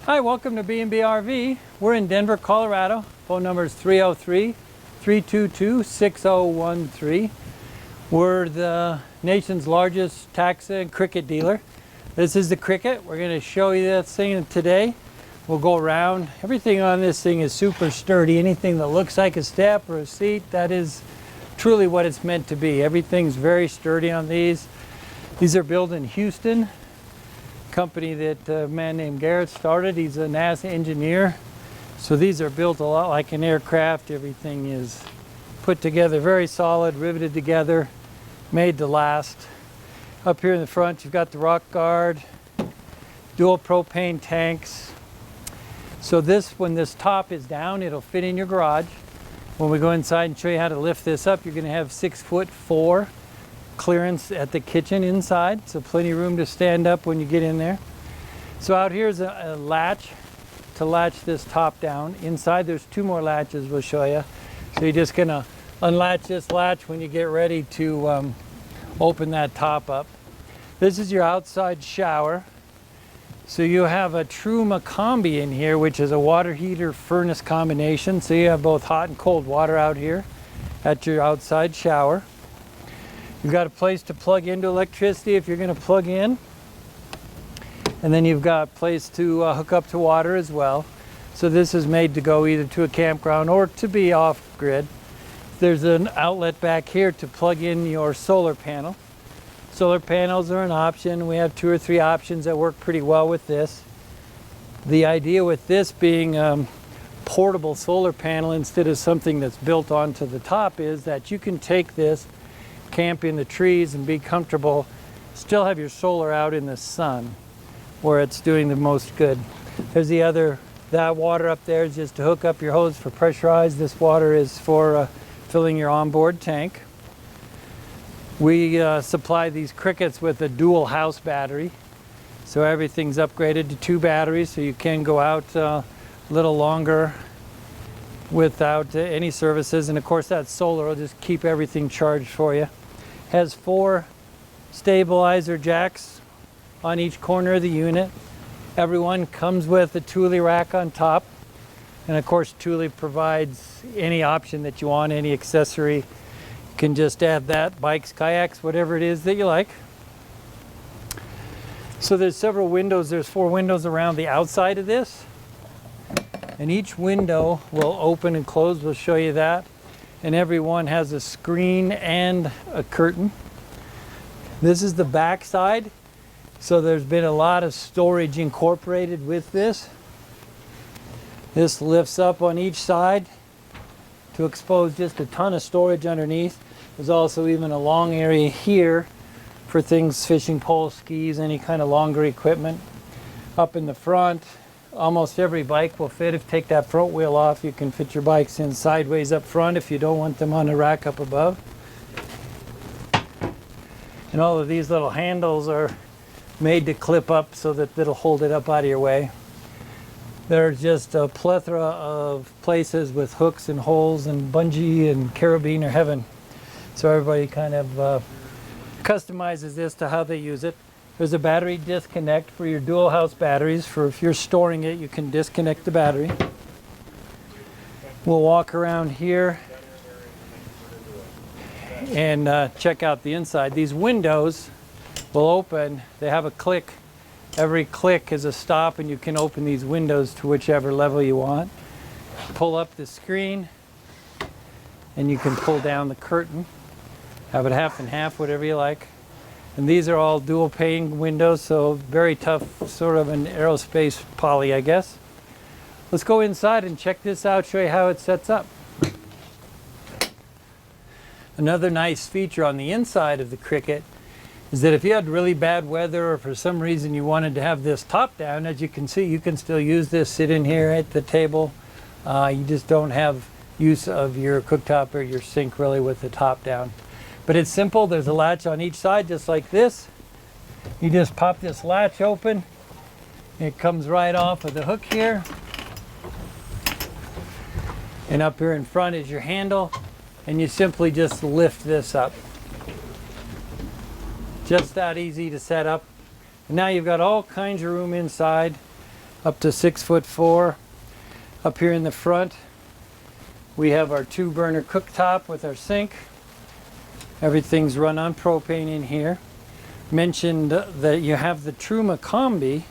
Hi, welcome to B&B RV. We're in Denver, Colorado. Phone number is 303-322-6013. We're the nation's largest taxa and cricket dealer. This is the Cricket. We're going to show you that thing today. We'll go around. Everything on this thing is super sturdy. Anything that looks like a step or a seat, that is truly what it's meant to be. Everything's very sturdy on these. These are built in Houston. Company that a man named Garrett started. He's a NASA engineer. So these are built a lot like an aircraft. Everything is put together very solid, riveted together, made to last. Up here in the front you've got the rock guard, dual propane tanks. So this, when this top is down, it'll fit in your garage. When we go inside and show you how to lift this up, you're going to have 6'4" clearance at the kitchen inside, so plenty of room to stand up when you get in there. So out here is a latch to latch this top down. Inside there's two more latches we'll show you. So you're just gonna unlatch this latch when you get ready to open that top up. This is your outside shower. So you have a true Macombi in here, which is a water heater furnace combination. So you have both hot and cold water out here at your outside shower. You've got a place to plug into electricity if you're going to plug in. And then you've got a place to hook up to water as well. So this is made to go either to a campground or to be off-grid. There's an outlet back here to plug in your solar panel. Solar panels are an option. We have 2 or 3 options that work pretty well with this. The idea with this being portable solar panel instead of something that's built onto the top is that you can take this, camp in the trees and be comfortable, still have your solar out in the sun where it's doing the most good. There's the other, that water up there is just to hook up your hose for pressurized. This water is for filling your onboard tank. We supply these Crickets with a dual house battery. So everything's upgraded to 2 batteries, so you can go out a little longer without any services. And of course that solar will just keep everything charged for you. Has 4 stabilizer jacks on each corner of the unit. Everyone comes with a Thule rack on top. And of course Thule provides any option that you want, any accessory. You can just add that, bikes, kayaks, whatever it is that you like. So there's several windows. There's 4 windows around the outside of this. And each window will open and close. We'll show you that. And every one has a screen and a curtain. This is the back side. So there's been a lot of storage incorporated with this. This lifts up on each side to expose just a ton of storage underneath. There's also even a long area here for things, fishing poles, skis, any kind of longer equipment. Up in the front, almost every bike will fit. If you take that front wheel off, you can fit your bikes in sideways up front if you don't want them on a rack up above. And all of these little handles are made to clip up so that it'll hold it up out of your way. There's just a plethora of places with hooks and holes, and bungee and carabiner heaven. So everybody kind of customizes this to how they use it. There's a battery disconnect for your dual house batteries. For if you're storing it, you can disconnect the battery. We'll walk around here and check out the inside. These windows will open. They have a click. Every click is a stop, and you can open these windows to whichever level you want. Pull up the screen and you can pull down the curtain. Have it half and half, whatever you like. And these are all dual pane windows, so very tough, sort of an aerospace poly, I guess. Let's go inside and check this out, show you how it sets up. Another nice feature on the inside of the Cricket is that if you had really bad weather or for some reason you wanted to have this top down, as you can see, you can still use this, sit in here at the table. You just don't have use of your cooktop or your sink really with the top down. But it's simple. There's a latch on each side just like this. You just pop this latch open. It comes right off of the hook here. And up here in front is your handle. And you simply just lift this up. Just that easy to set up. And now you've got all kinds of room inside. up to 6'4". Up here in the front, we have our 2-burner cooktop with our sink. Everything's run on propane in here. Mentioned that you have the Truma Combi,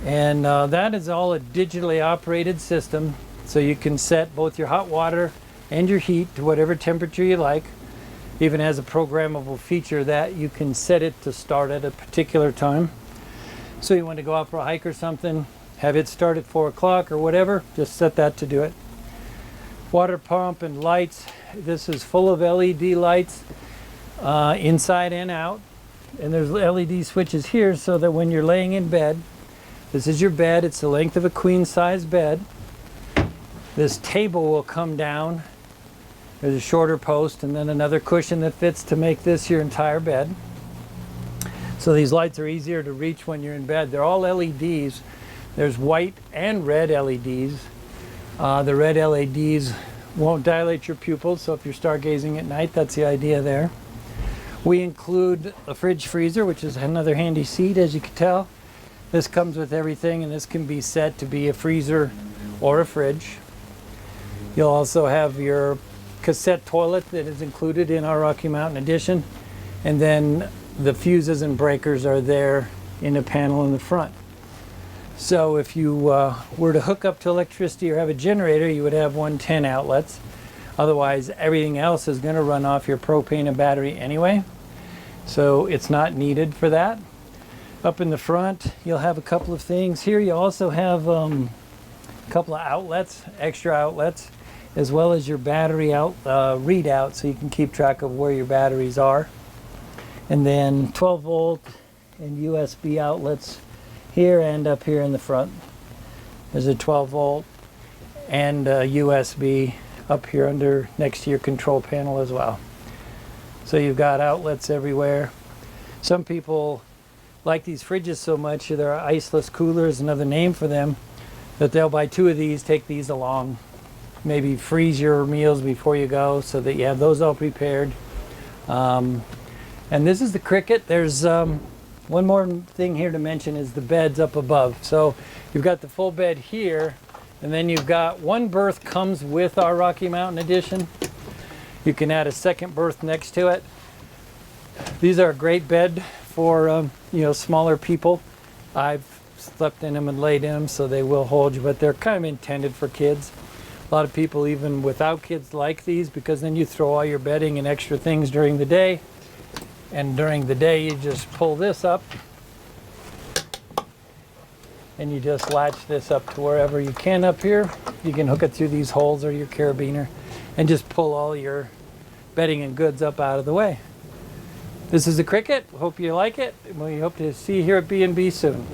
and that is all a digitally operated system, so you can set both your hot water and your heat to whatever temperature you like. Even has a programmable feature that you can set it to start at a particular time. So you want to go out for a hike or something, have it start at 4 o'clock or whatever, just set that to do it. Water pump and lights. This is full of LED lights inside and out. And there's LED switches here so that when you're laying in bed, this is your bed, it's the length of a queen size bed. This table will come down. There's a shorter post and then another cushion that fits to make this your entire bed. So these lights are easier to reach when you're in bed. They're all LEDs. There's white and red LEDs. The red LEDs won't dilate your pupils, so if you're stargazing at night, that's the idea there. We include a fridge freezer, which is another handy seat, as you can tell. This comes with everything, and this can be set to be a freezer or a fridge. You'll also have your cassette toilet that is included in our Rocky Mountain Edition, and then the fuses and breakers are there in a panel in the front. So if you were to hook up to electricity or have a generator, you would have 110 outlets. Otherwise, everything else is going to run off your propane and battery anyway, so it's not needed for that. Up in the front, you'll have a couple of things. Here you also have a couple of outlets, extra outlets, as well as your battery readout, so you can keep track of where your batteries are. And then 12 volt and USB outlets here and up here in the front. There's a 12 volt and USB up here under next to your control panel as well. So you've got outlets everywhere. Some people like these fridges so much, they're iceless coolers, another name for them, that they'll buy 2 of these, take these along, maybe freeze your meals before you go so that you have those all prepared. And this is the Cricket. There's one more thing here to mention is the beds up above. So you've got the full bed here, and then you've got one berth comes with our Rocky Mountain Edition. You can add a second berth next to it. These are a great bed for smaller people. I've slept in them and laid in them, so they will hold you, but they're kind of intended for kids. A lot of people, even without kids, like these because then you throw all your bedding and extra things during the day. And during the day, you just pull this up and you just latch this up to wherever you can up here. You can hook it through these holes or your carabiner and just pull all your bedding and goods up out of the way. This is the Cricket. Hope you like it. We hope to see you here at B&B soon.